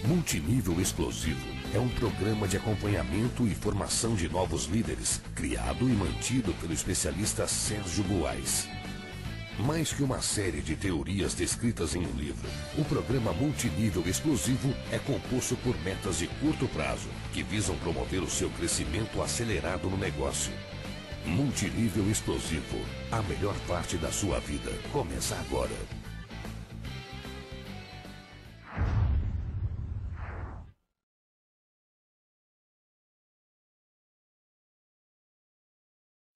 Multinível Explosivo é um programa de acompanhamento e formação de novos líderes, criado e mantido pelo especialista Sérgio Buarez. Mais que uma série de teorias descritas em um livro, o programa Multinível Explosivo é composto por metas de curto prazo, que visam promover o seu crescimento acelerado no negócio. Multinível Explosivo, a melhor parte da sua vida, começa agora.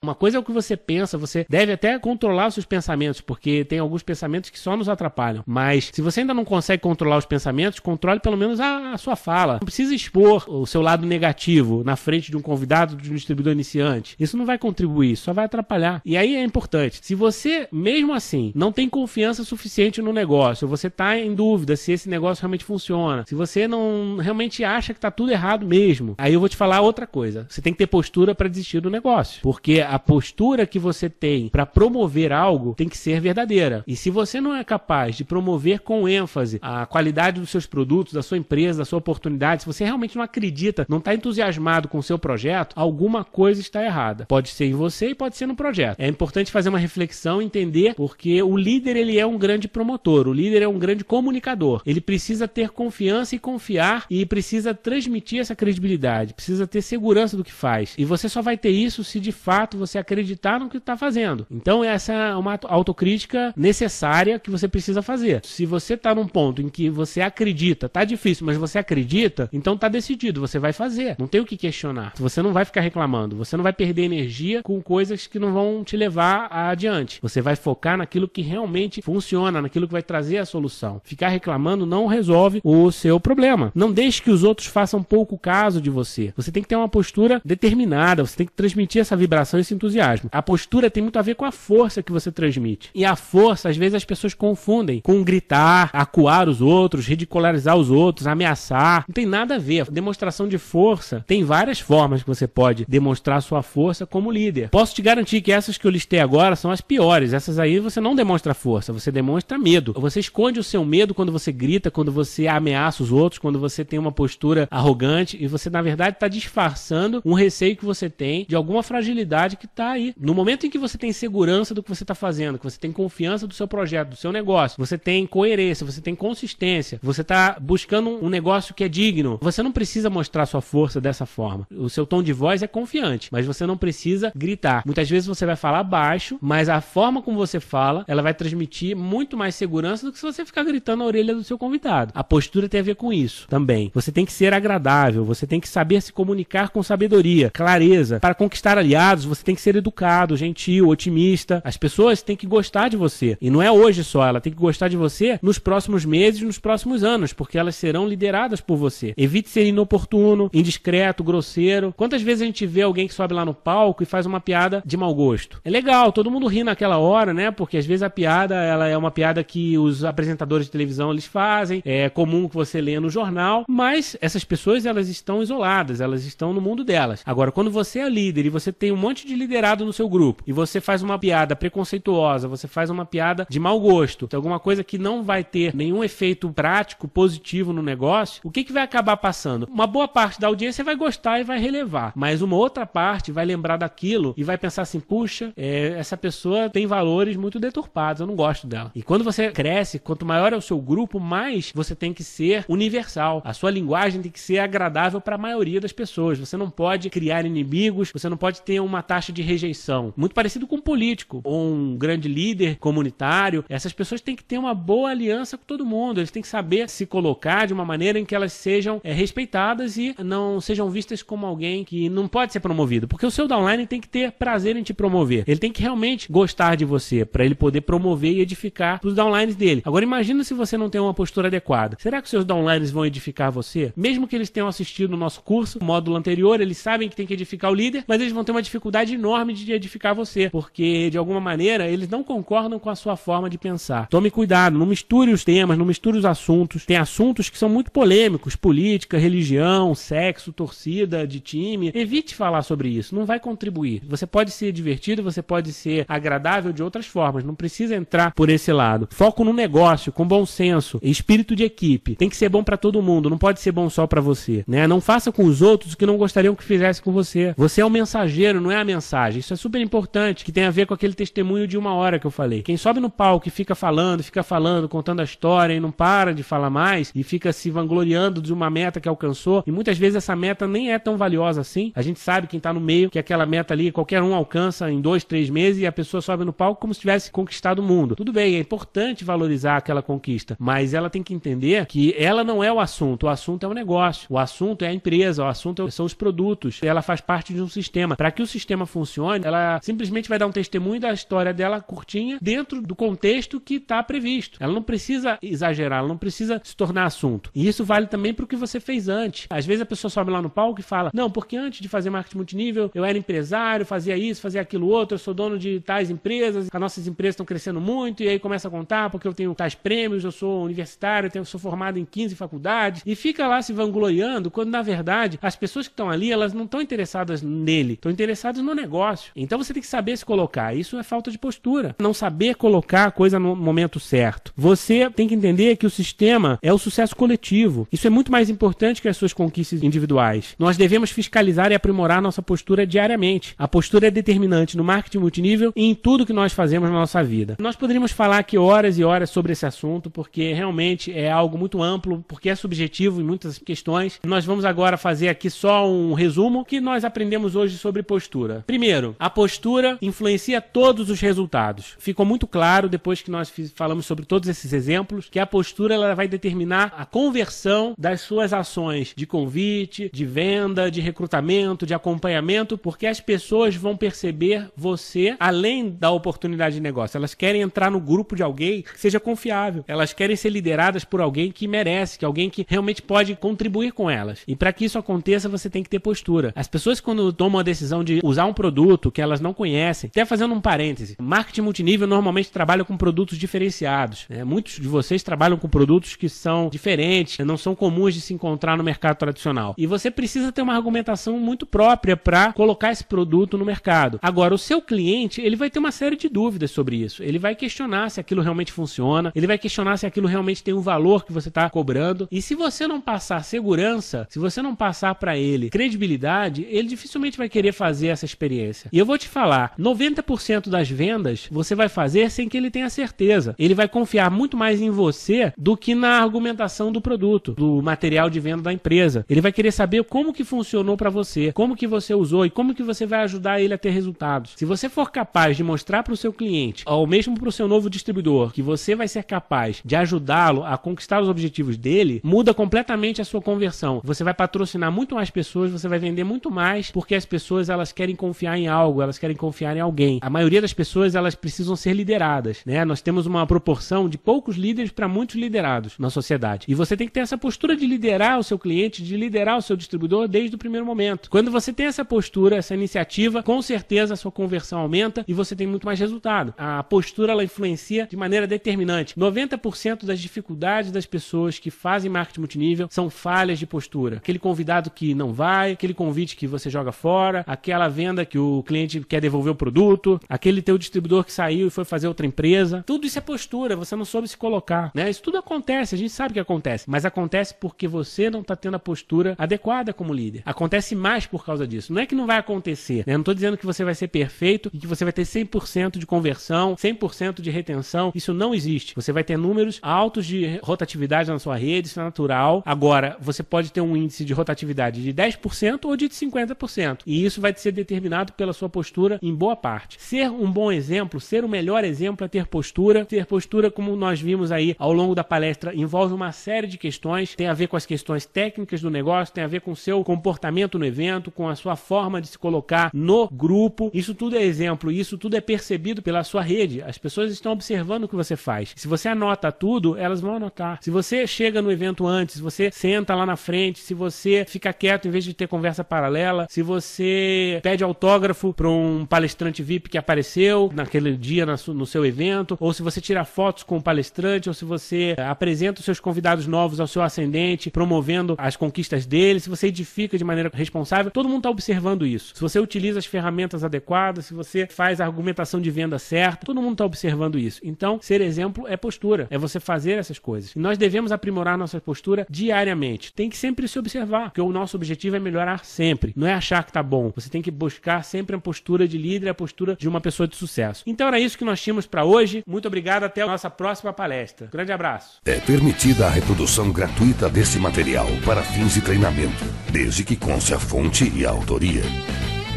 Uma coisa é o que você pensa, você deve até controlar os seus pensamentos, porque tem alguns pensamentos que só nos atrapalham. Mas se você ainda não consegue controlar os pensamentos, controle pelo menos a sua fala. Não precisa expor o seu lado negativo na frente de um convidado, de um distribuidor iniciante. Isso não vai contribuir, só vai atrapalhar. E aí é importante, se você, mesmo assim, não tem confiança suficiente no negócio, você está em dúvida se esse negócio realmente funciona, se você não realmente acha que está tudo errado mesmo, aí eu vou te falar outra coisa. Você tem que ter postura para desistir do negócio, porque a postura que você tem para promover algo tem que ser verdadeira. E se você não é capaz de promover com ênfase a qualidade dos seus produtos, da sua empresa, da sua oportunidade, se você realmente não acredita, não está entusiasmado com o seu projeto, alguma coisa está errada. Pode ser em você e pode ser no projeto. É importante fazer uma reflexão, entender, porque o líder ele é um grande promotor, o líder é um grande comunicador. Ele precisa ter confiança e confiar e precisa transmitir essa credibilidade, precisa ter segurança do que faz. E você só vai ter isso se de fato você acreditar no que está fazendo. Então essa é uma autocrítica necessária que você precisa fazer. Se você está num ponto em que você acredita, tá difícil, mas você acredita, então tá decidido, você vai fazer. Não tem o que questionar. Você não vai ficar reclamando, você não vai perder energia com coisas que não vão te levar adiante. Você vai focar naquilo que realmente funciona, naquilo que vai trazer a solução. Ficar reclamando não resolve o seu problema. Não deixe que os outros façam pouco caso de você. Você tem que ter uma postura determinada, você tem que transmitir essa vibração, esse entusiasmo. A postura tem muito a ver com a força que você transmite. E a força, às vezes, as pessoas confundem com gritar, acuar os outros, ridicularizar os outros, ameaçar. Não tem nada a ver. A demonstração de força tem várias formas que você pode demonstrar sua força como líder. Posso te garantir que essas que eu listei agora são as piores. Essas aí você não demonstra força, você demonstra medo. Você esconde o seu medo quando você grita, quando você ameaça os outros, quando você tem uma postura arrogante e você, na verdade, está disfarçando um receio que você tem de alguma fragilidade que está aí. No momento em que você tem segurança do que você está fazendo, que você tem confiança do seu projeto, do seu negócio, você tem coerência, você tem consistência, você está buscando um negócio que é digno, você não precisa mostrar sua força dessa forma. O seu tom de voz é confiante, mas você não precisa gritar. Muitas vezes você vai falar baixo, mas a forma como você fala, ela vai transmitir muito mais segurança do que se você ficar gritando na orelha do seu convidado. A postura tem a ver com isso também. Você tem que ser agradável, você tem que saber se comunicar com sabedoria, clareza. Para conquistar aliados, você tem que ser educado, gentil, otimista. As pessoas têm que gostar de você. E não é hoje só, ela tem que gostar de você nos próximos meses, nos próximos anos, porque elas serão lideradas por você. Evite ser inoportuno, indiscreto, grosseiro. Quantas vezes a gente vê alguém que sobe lá no palco e faz uma piada de mau gosto? É legal, todo mundo ri naquela hora, né? Porque às vezes a piada, ela é uma piada que os apresentadores de televisão eles fazem, é comum que você leia no jornal, mas essas pessoas elas estão isoladas, elas estão no mundo delas. Agora, quando você é líder e você tem um monte de liderado no seu grupo e você faz uma piada preconceituosa, você faz uma piada de mau gosto, alguma coisa que não vai ter nenhum efeito prático, positivo no negócio, o que vai acabar passando? Uma boa parte da audiência vai gostar e vai relevar, mas uma outra parte vai lembrar daquilo e vai pensar assim, puxa, essa pessoa tem valores muito deturpados, eu não gosto dela. E quando você cresce, quanto maior é o seu grupo, mais você tem que ser universal. A sua linguagem tem que ser agradável para a maioria das pessoas. Você não pode criar inimigos, você não pode ter uma taxa de rejeição. Muito parecido com um político ou um grande líder comunitário. Essas pessoas têm que ter uma boa aliança com todo mundo. Eles têm que saber se colocar de uma maneira em que elas sejam respeitadas e não sejam vistas como alguém que não pode ser promovido. Porque o seu downline tem que ter prazer em te promover. Ele tem que realmente gostar de você para ele poder promover e edificar os downlines dele. Agora imagina se você não tem uma postura adequada. Será que os seus downlines vão edificar você? Mesmo que eles tenham assistido o nosso curso, o módulo anterior, eles sabem que tem que edificar o líder, mas eles vão ter uma dificuldade enorme de edificar você, porque de alguma maneira eles não concordam com a sua forma de pensar. Tome cuidado, não misture os temas, não misture os assuntos. Tem assuntos que são muito polêmicos, política, religião, sexo, torcida de time. Evite falar sobre isso, não vai contribuir. Você pode ser divertido, você pode ser agradável de outras formas, não precisa entrar por esse lado. Foco no negócio, com bom senso, espírito de equipe. Tem que ser bom pra todo mundo, não pode ser bom só pra você, né? Não faça com os outros o que não gostariam que fizesse com você. Você é o mensageiro, não é a mensagem. Isso é super importante, que tem a ver com aquele testemunho de 1 hora que eu falei. Quem sobe no palco e fica falando, contando a história e não para de falar mais e fica se vangloriando de uma meta que alcançou, e muitas vezes essa meta nem é tão valiosa assim. A gente sabe, quem tá no meio, que aquela meta ali qualquer um alcança em 2, 3 meses e a pessoa sobe no palco como se tivesse conquistado o mundo. Tudo bem, é importante valorizar aquela conquista, mas ela tem que entender que ela não é o assunto é o negócio, o assunto é a empresa, o assunto são os produtos, ela faz parte de um sistema. Para que o sistema funcione, ela simplesmente vai dar um testemunho da história dela curtinha dentro do contexto que está previsto. Ela não precisa exagerar, ela não precisa se tornar assunto. E isso vale também para o que você fez antes. Às vezes a pessoa sobe lá no palco e fala, não, porque antes de fazer marketing multinível, eu era empresário, fazia isso, fazia aquilo outro, eu sou dono de tais empresas, as nossas empresas estão crescendo muito, e aí começa a contar porque eu tenho tais prêmios, eu sou universitário, eu sou formado em 15 faculdades, e fica lá se vangloriando, quando na verdade as pessoas que estão ali, elas não estão interessadas nele, estão interessadas no negócio. Então você tem que saber se colocar. Isso é falta de postura. Não saber colocar a coisa no momento certo. Você tem que entender que o sistema é o sucesso coletivo. Isso é muito mais importante que as suas conquistas individuais. Nós devemos fiscalizar e aprimorar nossa postura diariamente. A postura é determinante no marketing multinível e em tudo que nós fazemos na nossa vida. Nós poderíamos falar aqui horas e horas sobre esse assunto, porque realmente é algo muito amplo, porque é subjetivo em muitas questões. Nós vamos agora fazer aqui só um resumo que nós aprendemos hoje sobre postura. Primeiro, a postura influencia todos os resultados. Ficou muito claro, depois que nós falamos sobre todos esses exemplos, que a postura ela vai determinar a conversão das suas ações de convite, de venda, de recrutamento, de acompanhamento, porque as pessoas vão perceber você além da oportunidade de negócio. Elas querem entrar no grupo de alguém que seja confiável. Elas querem ser lideradas por alguém que merece, que alguém que realmente pode contribuir com elas. E para que isso aconteça, você tem que ter postura. As pessoas, quando tomam a decisão de usar um produto que elas não conhecem, até fazendo um parêntese, marketing multinível normalmente trabalha com produtos diferenciados, né? Muitos de vocês trabalham com produtos que são diferentes, não são comuns de se encontrar no mercado tradicional. E você precisa ter uma argumentação muito própria para colocar esse produto no mercado. Agora, o seu cliente, ele vai ter uma série de dúvidas sobre isso. Ele vai questionar se aquilo realmente funciona, ele vai questionar se aquilo realmente tem um valor que você está cobrando. E se você não passar segurança, se você não passar para ele credibilidade, ele dificilmente vai querer fazer essa experiência. E eu vou te falar, 90% das vendas você vai fazer sem que ele tenha certeza. Ele vai confiar muito mais em você do que na argumentação do produto, do material de venda da empresa. Ele vai querer saber como que funcionou para você, como que você usou e como que você vai ajudar ele a ter resultados. Se você for capaz de mostrar para o seu cliente, ou mesmo para o seu novo distribuidor, que você vai ser capaz de ajudá-lo a conquistar os objetivos dele, muda completamente a sua conversão. Você vai patrocinar muito mais pessoas, você vai vender muito mais, porque as pessoas elas querem confiar em algo, elas querem confiar em alguém. A maioria das pessoas elas precisam ser lideradas, né? Nós temos uma proporção de poucos líderes para muitos liderados na sociedade. E você tem que ter essa postura de liderar o seu cliente, de liderar o seu distribuidor desde o primeiro momento. Quando você tem essa postura, essa iniciativa, com certeza a sua conversão aumenta e você tem muito mais resultado. A postura ela influencia de maneira determinante. 90% das dificuldades das pessoas que fazem marketing multinível são falhas de postura. Aquele convidado que não vai, aquele convite que você joga fora, aquela venda que o cliente quer devolver o produto, aquele teu distribuidor que saiu e foi fazer outra empresa. Tudo isso é postura, você não soube se colocar, né? Isso tudo acontece, a gente sabe que acontece, mas acontece porque você não está tendo a postura adequada como líder. Acontece mais por causa disso. Não é que não vai acontecer, né? Eu não estou dizendo que você vai ser perfeito e que você vai ter 100% de conversão, 100% de retenção. Isso não existe. Você vai ter números altos de rotatividade na sua rede, isso é natural. Agora, você pode ter um índice de rotatividade de 10% ou de 50%. E isso vai ser determinado pela sua postura em boa parte. Ser um bom exemplo, ser o melhor exemplo é ter postura. Ter postura, como nós vimos aí ao longo da palestra, envolve uma série de questões. Tem a ver com as questões técnicas do negócio, tem a ver com o seu comportamento no evento, com a sua forma de se colocar no grupo. Isso tudo é exemplo, isso tudo é percebido pela sua rede. As pessoas estão observando o que você faz. Se você anota tudo, elas vão anotar. Se você chega no evento antes, se você senta lá na frente, se você fica quieto em vez de ter conversa paralela, se você pede autógrafo autógrafo para um palestrante VIP que apareceu naquele dia no seu evento, ou se você tira fotos com o palestrante, ou se você apresenta os seus convidados novos ao seu ascendente, promovendo as conquistas dele, se você edifica de maneira responsável, todo mundo está observando isso. Se você utiliza as ferramentas adequadas, se você faz a argumentação de venda certa, todo mundo está observando isso. Então, ser exemplo é postura, é você fazer essas coisas. E nós devemos aprimorar nossa postura diariamente. Tem que sempre se observar, porque o nosso objetivo é melhorar sempre. Não é achar que tá bom. Você tem que buscar sempre a postura de líder, a postura de uma pessoa de sucesso. Então era isso que nós tínhamos para hoje. Muito obrigado, até a nossa próxima palestra. Grande abraço. É permitida a reprodução gratuita deste material para fins de treinamento, desde que conste a fonte e a autoria.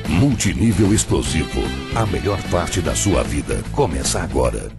Multinível Explosivo, a melhor parte da sua vida começa agora.